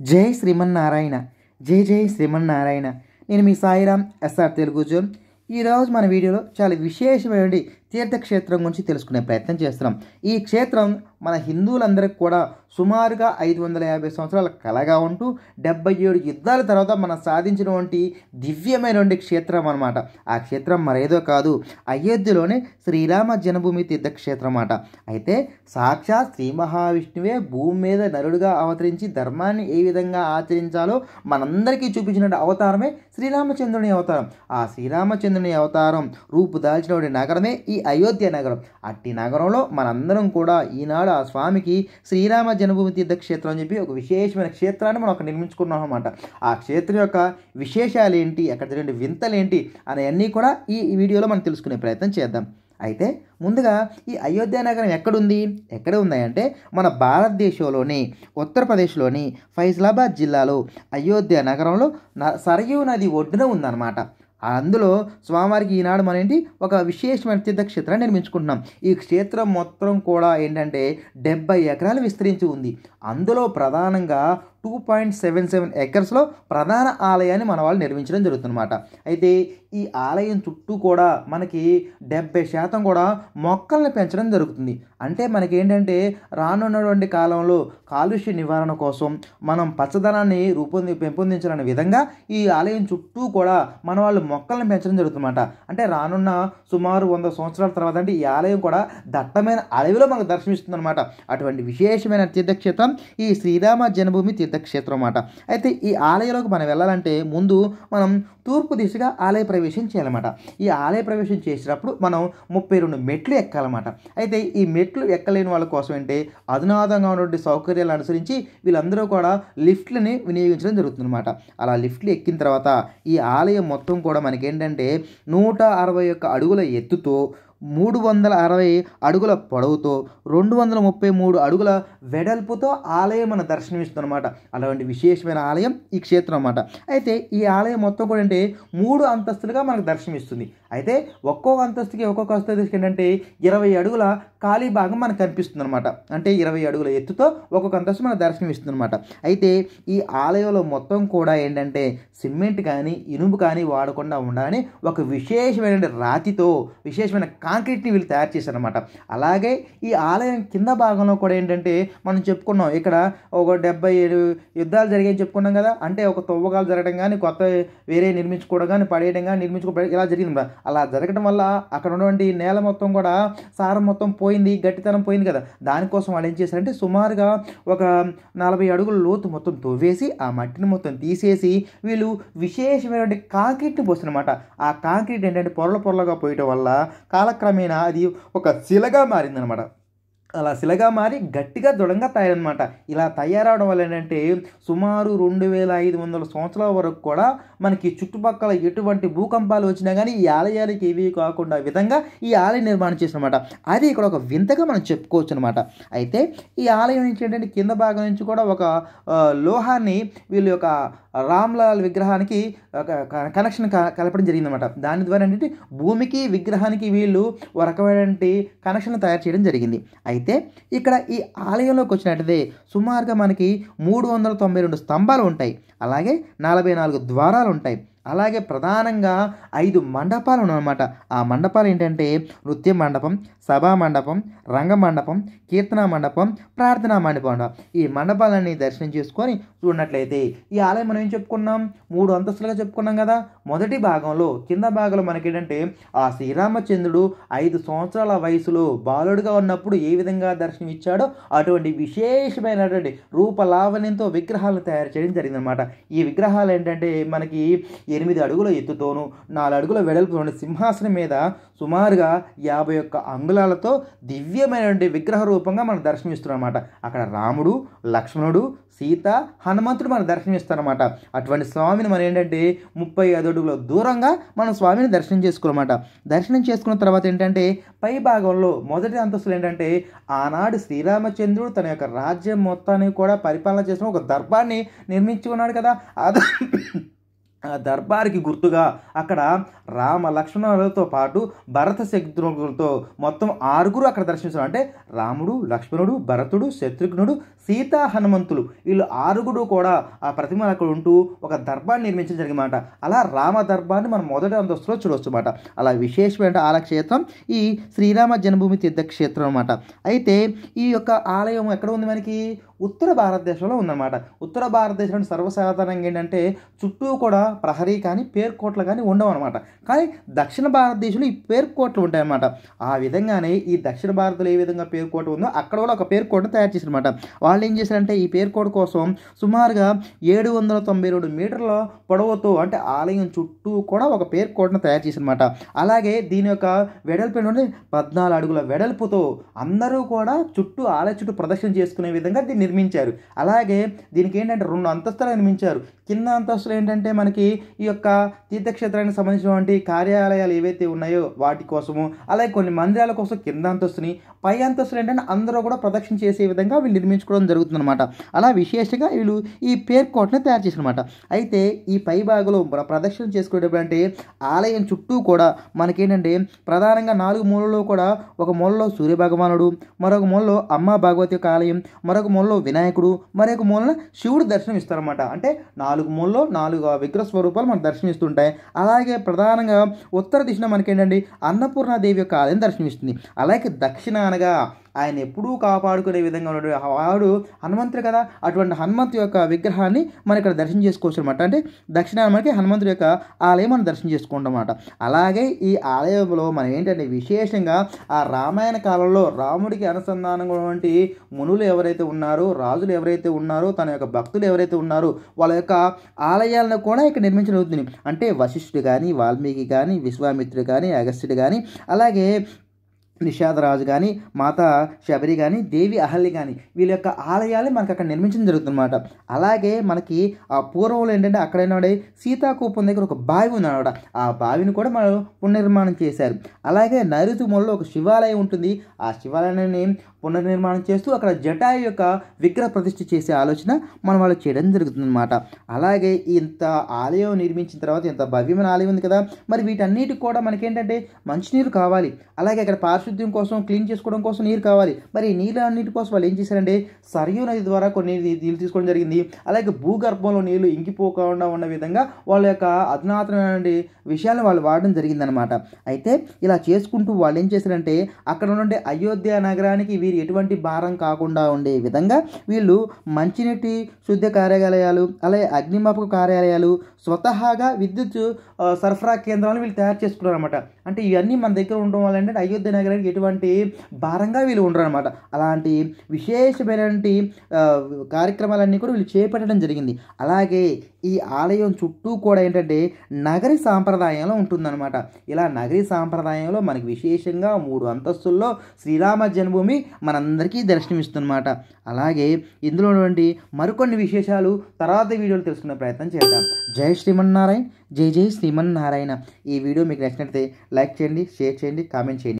జై శ్రీమన్నారాయణ. జై జై శ్రీమన్నారాయణ. నేను మీ సాయిరామ్ ఎస్ఆర్ తెలుగు జోన్. ఈరోజు మన వీడియోలో చాలా విశేషమైన తీర్థక్షేత్రం గురించి తెలుసుకునే ప్రయత్నం చేస్తున్నాం. ఈ క్షేత్రం మన హిందువులందరికీ కూడా సుమారుగా 550 సంవత్సరాల కలగా ఉంటూ 77 యుద్ధాల తర్వాత మనం సాధించినటువంటి దివ్యమైనటువంటి క్షేత్రం అనమాట. ఆ క్షేత్రం మరేదో కాదు, అయోధ్యలోనే శ్రీరామ జన్మభూమి తీర్థక్షేత్రం అన్నమాట. అయితే సాక్షాత్ శ్రీ మహావిష్ణువే భూమి మీద నరుడుగా అవతరించి ధర్మాన్ని ఏ విధంగా ఆచరించాలో మనందరికీ చూపించిన అవతారమే శ్రీరామచంద్రుని అవతారం. ఆ శ్రీరామచంద్రుని అవతారం రూపుదాల్చినటువంటి నగరమే ఈ అయోధ్య నగరం. అట్టి నగరంలో మనందరం కూడా ఈనాడు ఆ స్వామికి శ్రీరామ జన్మభూమి తీర్థక్షేత్రం అని చెప్పి ఒక విశేషమైన క్షేత్రాన్ని మనం అక్కడ నిర్మించుకున్నాం అనమాట. ఆ క్షేత్రం యొక్క విశేషాలు ఏంటి, అక్కడ జరిగే వింతలు ఏంటి అనేవన్నీ కూడా ఈ వీడియోలో మనం తెలుసుకునే ప్రయత్నం చేద్దాం. అయితే ముందుగా ఈ అయోధ్య నగరం ఎక్కడ ఉంది అంటే మన భారతదేశంలోని ఉత్తరప్రదేశ్లోని ఫైజలాబాద్ జిల్లాలో అయోధ్య నగరంలో సరయూ నది ఒడ్డున ఉందన్నమాట. అందులో స్వామివారికి ఈనాడు మన ఒక విశేషమైన తీర్థక్షేత్రాన్ని నిర్మించుకుంటున్నాం. ఈ క్షేత్రం మొత్తం కూడా ఏంటంటే 70 ఎకరాలు విస్తరించి ఉంది. అందులో ప్రధానంగా 2.77 ఎకర్స్లో ప్రధాన ఆలయాన్ని మన వాళ్ళు నిర్మించడం జరుగుతుందన్నమాట. అయితే ఈ ఆలయం చుట్టూ కూడా మనకి 70% కూడా మొక్కల్ని పెంచడం జరుగుతుంది. అంటే మనకి ఏంటంటే రానున్నటువంటి కాలంలో కాలుష్య నివారణ కోసం మనం పచ్చదనాన్ని పెంపొందించాలనే విధంగా ఈ ఆలయం చుట్టూ కూడా మన వాళ్ళు మొక్కల్ని పెంచడం జరుగుతుందన్నమాట. అంటే రానున్న సుమారు 100 సంవత్సరాల తర్వాత అంటే ఈ ఆలయం కూడా దట్టమైన అడవిలో మనకు దర్శనమిస్తుందన్నమాట. అటువంటి విశేషమైన తీర్థక్షేత్రం ఈ శ్రీరామ జన్మభూమి తీర్థక్షేత్రం అన్నమాట. అయితే ఈ ఆలయంలోకి మనం వెళ్ళాలంటే ముందు మనం తూర్పు దిశగా ఆలయ ప్రవేశం చేయాలన్నమాట. ఈ ఆలయ ప్రవేశం చేసినప్పుడు మనం 32 మెట్లు ఎక్కాలన్నమాట. అయితే ఈ మెట్లు ఎక్కలేని వాళ్ళ కోసం అంటే అధునాతంగా ఉన్నటువంటి సౌకర్యాలు అనుసరించి వీళ్ళందరూ కూడా లిఫ్ట్లని వినియోగించడం జరుగుతుందన్నమాట. అలా లిఫ్ట్లు ఎక్కిన తర్వాత ఈ ఆలయం మొత్తం కూడా మనకేంటంటే 161 అడుగుల ఎత్తుతో 360 అడుగుల పొడవుతో 233 అడుగుల వెడల్పుతో ఆలయం మన దర్శనమిస్తుందన్నమాట. అలాంటి విశేషమైన ఆలయం ఈ క్షేత్రం అన్నమాట. అయితే ఈ ఆలయం మొత్తం కూడా అంటే 3 అంతస్తులుగా మనకు దర్శనమిస్తుంది. అయితే ఒక్కొక్క అంతస్తుకి ఏంటంటే 20 అడుగుల ఖాళీ భాగం మనకు కనిపిస్తుంది అనమాట. అంటే 20 అడుగుల ఎత్తుతో ఒక్కొక్క అంతస్తు మనకు దర్శనమిస్తుంది అనమాట. అయితే ఈ ఆలయంలో మొత్తం కూడా ఏంటంటే సిమెంట్ కానీ ఇనుము కానీ వాడకుండా ఉండాలని ఒక విశేషమైన రాతితో విశేషమైన కాంక్రీట్ని వీళ్ళు తయారు చేశారనమాట. అలాగే ఈ ఆలయం కింద భాగంలో కూడా ఏంటంటే మనం చెప్పుకున్నాం, ఇక్కడ ఒక 77 యుద్ధాలు జరిగాయని చెప్పుకున్నాం కదా. అంటే ఒక తవ్వకాలు జరగడం కానీ కొత్త వేరే నిర్మించుకోవడం కానీ పడేయడం కానీ నిర్మించుకోవడం ఇలా జరిగింది. అలా జరగడం వల్ల అక్కడ ఉన్నటువంటి నేల మొత్తం కూడా సారం మొత్తం పోయింది, గట్టితనం పోయింది కదా. దానికోసం వాళ్ళు ఏం చేశారంటే సుమారుగా ఒక 40 అడుగుల లోతు మొత్తం తవ్వేసి ఆ మట్టిని మొత్తం తీసేసి వీళ్ళు విశేషమైనటువంటి కాంక్రీట్ని పోస్తారనమాట. ఆ కాంక్రీట్ ఏంటంటే పొరలుగా పోయటం వల్ల కాలక్రమేణా అది ఒక శిలగా మారిందనమాట. అలా శిలగా మారి గట్టిగా దృఢంగా తయారనమాట. ఇలా తయారవడం వల్ల ఏంటంటే సుమారు 2500 సంవత్సరాల వరకు కూడా మనకి చుట్టుపక్కల ఎటువంటి భూకంపాలు వచ్చినా కానీ ఈ ఆలయానికి ఏవి కాకుండా విధంగా ఈ ఆలయ నిర్మాణం చేసినమాట. అది ఇక్కడ ఒక వింతగా మనం చెప్పుకోవచ్చు అనమాట. అయితే ఈ ఆలయం నుంచి ఏంటంటే కింద భాగం నుంచి కూడా ఒక లోహాన్ని వీళ్ళ యొక్క రామ్లాల్ విగ్రహానికి కనెక్షన్ కలపడం జరిగిందనమాట. దాని ద్వారా ఏంటంటే భూమికి విగ్రహానికి వీళ్ళు ఒక రకమైన కనెక్షన్ తయారు చేయడం జరిగింది. అయితే ఇక్కడ ఈ ఆలయంలోకి వచ్చినట్టయితే సుమారుగా మనకి 392 స్తంభాలు ఉంటాయి. అలాగే 44 ద్వారాలు ఉంటాయి. అలాగే ప్రధానంగా 5 మండపాలు ఉన్నాయన్నమాట. ఆ మండపాలు ఏంటంటే నృత్య మండపం, సభా మండపం, రంగ మండపం, కీర్తన మండపం, ప్రార్థనా మండపం. ఈ మండపాలన్నీ దర్శనం చేసుకొని చూడనట్లయితే ఈ ఆలయం మనం ఏం చెప్పుకున్నాం, 3 అంతస్తులుగా చెప్పుకున్నాం కదా. మొదటి భాగంలో కింద భాగంలో మనకేంటంటే ఆ శ్రీరామచంద్రుడు 5 సంవత్సరాల వయసులో బాలుడుగా ఉన్నప్పుడు ఏ విధంగా దర్శనం ఇచ్చాడో అటువంటి విశేషమైనటువంటి రూపలావణ్యంతో విగ్రహాలను తయారు చేయడం జరిగిందనమాట. ఈ విగ్రహాలు ఏంటంటే మనకి 8 అడుగుల ఎత్తుతోనూ 4 అడుగుల వెడల్పుతోనూ సింహాసనం మీద సుమారుగా 51 అంగుళాలతో దివ్యమైనటువంటి విగ్రహ రూపంగా మనకు దర్శనమిస్తున్నారు అనమాట. అక్కడ రాముడు, లక్ష్మణుడు, సీత, హనుమంతుడు మనకు దర్శనమిస్తారన్నమాట. అటువంటి స్వామిని మనం ఏంటంటే 35 అడుగుల దూరంగా మనం స్వామిని దర్శనం చేసుకోవాలన్నమాట. దర్శనం చేసుకున్న తర్వాత ఏంటంటే పై భాగంలో మొదటి అంతస్తులు ఏంటంటే ఆనాడు శ్రీరామచంద్రుడు తన యొక్క రాజ్యం మొత్తాన్ని కూడా పరిపాలన చేసిన ఒక దర్బార్ని నిర్మించుకున్నాడు కదా. దర్బార్కి గుర్తుగా అక్కడ రామ లక్ష్మణులతో పాటు భరత శత్రుఘ్నులతో మొత్తం 6 అక్కడ దర్శించారు. అంటే రాముడు, లక్ష్మణుడు, భరతుడు, శత్రుఘ్నుడు, సీతా హనుమంతులు వీళ్ళు ఆరుగురు కూడా ఆ ప్రతిమలు అక్కడ ఉంటూ ఒక దర్బాన్ని నిర్మించడం జరిగిందన్నమాట. అలా రామ దర్బాన్ని మనం మొదటి అంతస్తులో చూడవచ్చు అన్నమాట. అలా విశేషమైన ఆలయ క్షేత్రం ఈ శ్రీరామ జన్మభూమి తీర్థక్షేత్రం అన్నమాట. అయితే ఈ యొక్క ఆలయం ఎక్కడ ఉంది మనకి? ఉత్తర భారతదేశంలో ఉందన్నమాట. ఉత్తర భారతదేశంలో సర్వసాధారణంగా ఏంటంటే చుట్టూ కూడా ప్రహరీ కానీ పేర్కోట్లు కానీ ఉండవు అనమాట. కానీ దక్షిణ భారతదేశంలో ఈ పేర్కోట్లు ఉంటాయన్నమాట. ఆ విధంగానే ఈ దక్షిణ భారత్లో ఏ విధంగా పేర్కోట ఉందో అక్కడ కూడా ఒక పేర్కోటను తయారు చేశారన్నమాట. వాళ్ళు ఏం చేశారంటే ఈ పేర్కోట కోసం సుమారుగా 792 మీటర్ల పొడవుతో అంటే ఆలయం చుట్టూ కూడా ఒక పేర్కోటను తయారు చేశారన్నమాట. అలాగే దీని యొక్క వెడల్పు ఏంటంటే 14 అడుగుల వెడల్పుతో అందరూ కూడా ఆలయ చుట్టూ ప్రదక్షిణ చేసుకునే విధంగా దీన్ని నిర్మించారు. అలాగే దీనికి ఏంటంటే 2 అంతస్తులు నిర్మించారు. కింద అంతస్తులు ఏంటంటే మనకి ఈ యొక్క తీర్థక్షేత్రానికి సంబంధించినటువంటి కార్యాలయాలు ఏవైతే ఉన్నాయో వాటి కోసము, అలాగే కొన్ని మందిరాల కోసం కింద అంతస్తుని, పై అంతస్తులు ఏంటంటే అందరూ కూడా ప్రదక్షిణ చేసే విధంగా వీళ్ళు నిర్మించుకోవడం జరుగుతుందన్నమాట. అలా విశేషంగా వీళ్ళు ఈ పేర్కోటని తయారు చేశారన్నమాట. అయితే ఈ పై భాగంలో ప్రదక్షిణ చేసుకునేటప్పుడు అంటే ఆలయం చుట్టూ కూడా మనకేంటంటే ప్రధానంగా 4 మూలలో కూడా ఒక మూలలో సూర్యభగవానుడు, మరొక మూలలో అమ్మ భగవతి యొక్క ఆలయం, మరొక మూలలో వినాయకుడు, మరొక మూలన శివుడు దర్శనం ఇస్తారన్నమాట. అంటే 4 మూలలో 4 విగ్రహ స్వరూపాలు మనకు దర్శనమిస్తుంటాయి. అలాగే ప్రధానంగా ఉత్తర దిశన మనకేంటండి అన్నపూర్ణాదేవి యొక్క ఆలయం దర్శనమిస్తుంది. అలాగే దక్షిణ అనగా ఆయన ఎప్పుడూ కాపాడుకునే విధంగా ఉన్న వాడు హనుమంతుడు కదా, అటువంటి హనుమంతు యొక్క విగ్రహాన్ని మనం ఇక్కడ దర్శనం చేసుకోవచ్చు అనమాట. అంటే దక్షిణాన మనకి హనుమంతుడి యొక్క ఆలయం మనం దర్శనం చేసుకుంటాం అన్నమాట. అలాగే ఈ ఆలయంలో మనం ఏంటంటే విశేషంగా ఆ రామాయణ కాలంలో రాముడికి అనుసంధానంగా ఉన్నటువంటి మునులు ఎవరైతే ఉన్నారో, రాజులు ఎవరైతే ఉన్నారో, తన యొక్క భక్తులు ఎవరైతే ఉన్నారో వాళ్ళ యొక్క ఆలయాలను కూడా ఇక్కడ నిర్మించడం అవుతుంది. అంటే వశిష్ఠుడు కానీ, వాల్మీకి కానీ, విశ్వామిత్రుడు కానీ, అగస్త్యుడు కానీ, అలాగే నిషాదరాజు కానీ, మాతా శబరి కానీ, దేవి అహల్య కానీ వీళ్ళ యొక్క ఆలయాలు మనకు అక్కడ నిర్మించడం జరుగుతుందన్నమాట. అలాగే మనకి ఆ పూర్వంలో ఏంటంటే అక్కడైనా సీతాకూపం దగ్గర ఒక బావి ఉందన్నమాట. ఆ బావిని కూడా మనం పునర్నిర్మాణం చేశారు. అలాగే నైరుతి మూలలో ఒక శివాలయం ఉంటుంది. ఆ శివాలయాన్ని పునర్నిర్మాణం చేస్తూ అక్కడ జటాయు యొక్క విగ్రహ ప్రతిష్ఠ చేసే ఆలోచన మనం వాళ్ళు చేయడం జరుగుతుందన్నమాట. అలాగే ఇంత ఆలయం నిర్మించిన తర్వాత ఇంత భవ్యమైన ఆలయం ఉంది కదా, మరి వీటన్నిటికి కూడా మనకేంటంటే మంచినీరు కావాలి. అలాగే అక్కడ పారిశుద్ధ్యం కోసం, క్లీన్ చేసుకోవడం కోసం నీరు కావాలి. మరి ఈ నీళ్ళు అన్నిటి కోసం వాళ్ళు ఏం చేశారంటే సరియు నది ద్వారా కొన్ని నీళ్ళు తీసుకోవడం జరిగింది. అలాగే భూగర్భంలో నీళ్లు ఇంకిపోకుండా ఉన్న విధంగా వాళ్ళ యొక్క అధునాతనమైన విషయాలను వాళ్ళు వాడడం జరిగిందనమాట. అయితే ఇలా చేసుకుంటూ వాళ్ళు ఏం చేశారంటే అక్కడ ఉండే అయోధ్య నగరానికి వీరు ఎటువంటి భారం కాకుండా ఉండే విధంగా వీళ్ళు మంచినీటి శుద్ధ కార్యాలయాలు, అలాగే అగ్నిమాపక కార్యాలయాలు, స్వతహాగా విద్యుత్ సరఫరా కేంద్రాలను వీళ్ళు తయారు చేసుకున్నారు అనమాట. అంటే ఇవన్నీ మన దగ్గర ఉండడం వల్ల ఏంటంటే అయోధ్య నగరానికి ఎటువంటి భారంగా వీళ్ళు ఉండరు అనమాట. అలాంటి విశేషమైనటువంటి కార్యక్రమాలన్నీ కూడా వీళ్ళు చేపట్టడం జరిగింది. అలాగే ఈ ఆలయం చుట్టూ కూడా ఏంటంటే నగరి సాంప్రదాయంలో ఉంటుందన్నమాట. ఇలా నగరి సాంప్రదాయంలో మనకి విశేషంగా 3 అంతస్తుల్లో శ్రీరామ జన్మభూమి మనందరికీ దర్శనమిస్తుందన్నమాట. అలాగే ఇందులో మరికొన్ని విశేషాలు తర్వాత వీడియోలు తెలుసుకునే ప్రయత్నం చేద్దాం. జై శ్రీమన్నారాయణ, జై జై శ్రీమన్నారాయణ. ఈ వీడియో మీకు నచ్చినట్లయితే లైక్ చేయండి, షేర్ చేయండి, కామెంట్ చేయండి.